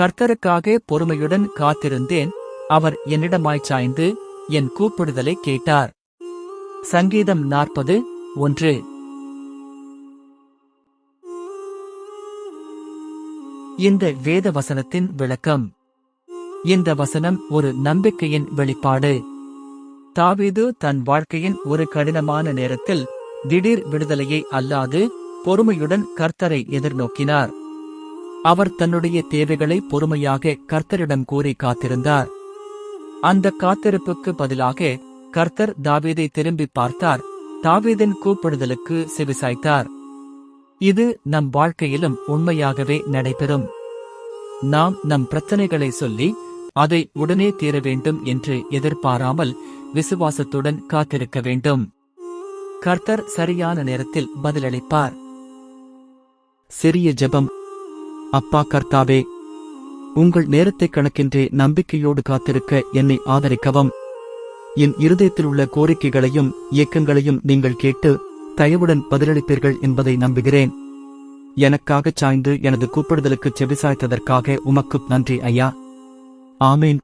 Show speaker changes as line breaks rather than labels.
கர்த்தருக்காக பொறுமையுடன் காத்திருந்தேன். அவர் என்னிடமாய்ச் சாய்ந்து என் கூப்பிடுதலை கேட்டார். சங்கீதம் 40:1. இந்த வேத வசனத்தின் விளக்கம். இந்த வசனம் ஒரு நம்பிக்கையின் வெளிப்பாடு. தாவீது தன் வாழ்க்கையின் ஒரு கடினமான நேரத்தில் திடீர் விடுதலையை அல்லாது பொறுமையுடன் கர்த்தரை எதிர்நோக்கினார். அவர் தன்னுடைய தேவைகளை பொறுமையாக கர்த்தரிடம் கூறி காத்திருந்தார். அந்த காத்திருப்புக்கு பதிலாக கர்த்தர் தாவீதை திரும்பி பார்த்தார். தாவீதின் கூப்பிடுதலுக்கு செவிசாய்த்தார். இது நம் வாழ்க்கையிலும் உண்மையாகவே நடைபெறும். நாம் நம் பிரச்சனைகளை சொல்லி அதை உடனே தீர வேண்டும் என்று எதிர்பாராமல் விசுவாசத்துடன் காத்திருக்க வேண்டும். கர்த்தர் சரியான நேரத்தில் பதிலளிப்பார். சிறிய ஜெபம். அப்பா கர்த்தாவே, உங்கள் நேரத்தை கணக்கின்றே நம்பிக்கையோடு காத்திருக்க என்னை ஆதரிக்கவும். என் இருதயத்தில் உள்ள கோரிக்கைகளையும் இயக்கங்களையும் நீங்கள் கேட்டு தயவுடன் பதிலளிப்பீர்கள் என்பதை நம்புகிறேன். எனக்காகச் சாய்ந்து எனது கூப்பிடுதலுக்குச் செவிசாய்த்ததற்காக உமக்கு நன்றி ஐயா. ஆமேன்.